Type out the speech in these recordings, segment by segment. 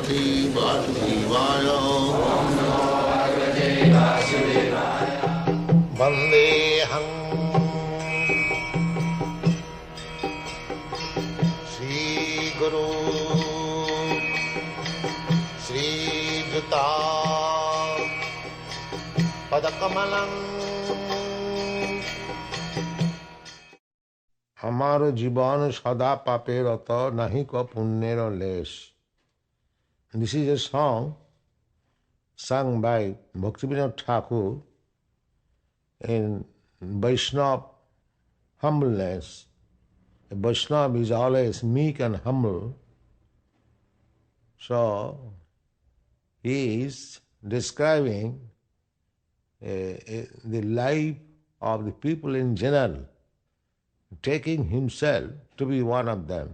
Bhagavate Vasudevaya. Vandeham Shri Guru Shri Juta Padakamalam. हमारो जीवन सदा पापे रत नहीं को पुण्यर लेश. This is a song sung by Bhaktivinoda Thakur in Vaishnava humbleness. A Vaishnava is always meek and humble. So he is describing the life of the people in general, taking himself to be one of them.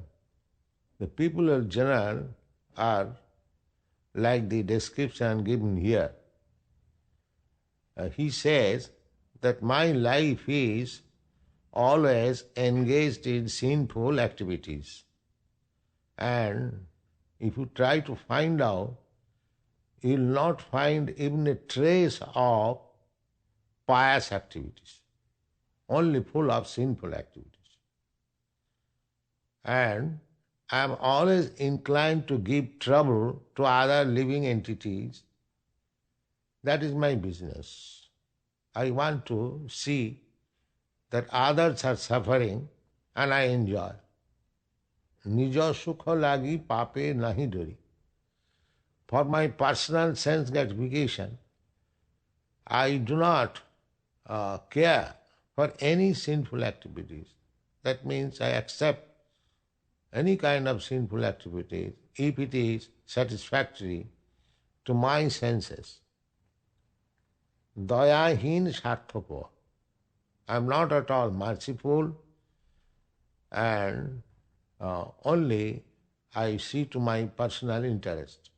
The people in general are like the description given here. He says that my life is always engaged in sinful activities. And if you try to find out, you will not find even a trace of pious activities, only full of sinful activities. And I am always inclined to give trouble to other living entities. That is my business. I want to see that others are suffering and I enjoy. Nijo sukha lagi pape nahi dori. For my personal sense gratification, I do not care for any sinful activities. That means I accept any kind of sinful activities if it is satisfactory to my senses. Dayahin sarthako. I am not at all merciful and only I see to my personal interest.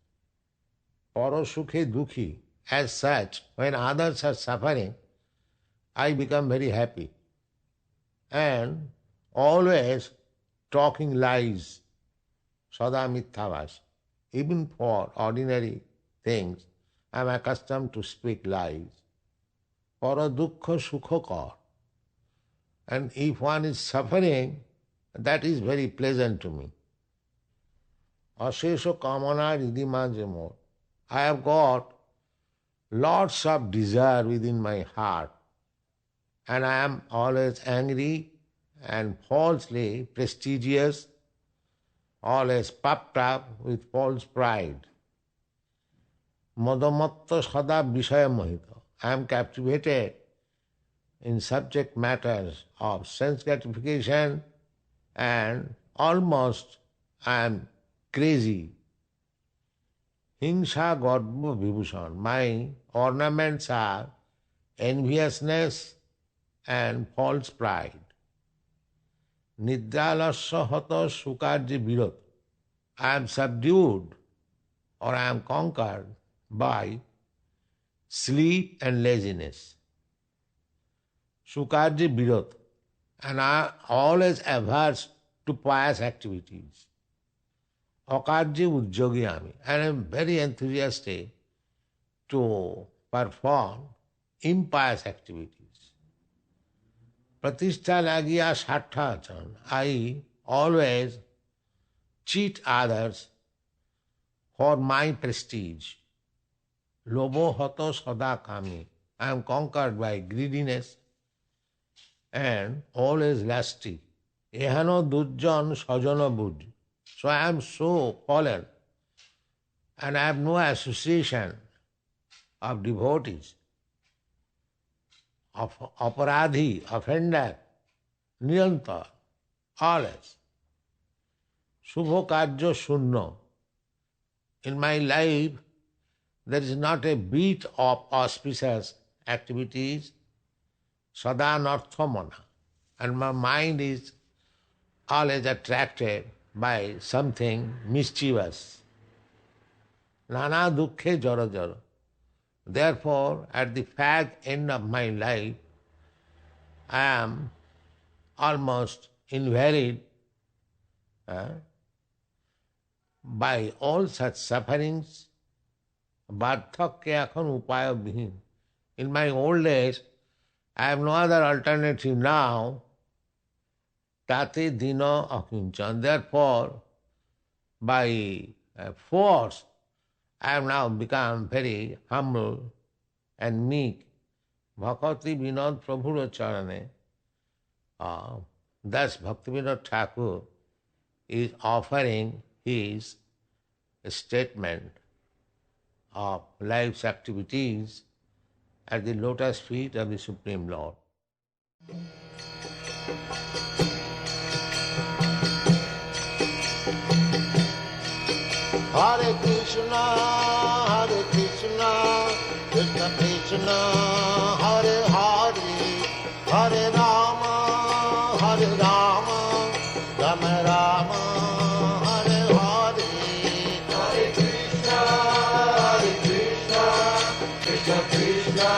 Parasukhe dukhi. As such, when others are suffering, I become very happy. And always talking lies, sada mithavas. Even for ordinary things, I am accustomed to speak lies. Para dukkha sukhakar. And if one is suffering, that is very pleasant to me. Asesha kamana ridimajemo. I have got lots of desire within my heart, and I am always angry and falsely prestigious, always puffed up with false pride. Madamatta sada vishaya mohita. I am captivated in subject matters of sense gratification and almost I am crazy. Hingsa Garbha Vibhushan. My ornaments are enviousness and false pride. Nidralasya hata sukarji virot. I am subdued or I am conquered by sleep and laziness. Sukarji virot. And I am always averse to pious activities. Akarji udyogyami. And I am very enthusiastic to perform impious activities. Pratishtha lagiya sartha achan. I always cheat others for my prestige. Lobo hato sada kami. I am conquered by greediness and always lusty. Ehano durjan sajana buddhi. So I am so fallen and I have no association of devotees, of aparadhi, offender, nirantar, always. Shubho karya shunno. In my life, there is not a bit of auspicious activities, sada narthamana, and my mind is always attracted by something mischievous. Nana dukkhe jara jara. Therefore, at the fag end of my life, I am almost invalid by all such sufferings, বার্ধক্যে এখন উপায়বিহীন. In my old age, I have no other alternative now. Tate dino akincan. Therefore, by force, I have now become very humble and meek. Bhakti Vinod Prabhura Charane. Thus, Bhaktivinoda Thakur is offering his statement of life's activities at the lotus feet of the Supreme Lord. Hare Krishna, Krishna Krishna, Hare Hare, Hare Rama, Rama Rama, Hare Hare. Hare Krishna, Krishna Krishna,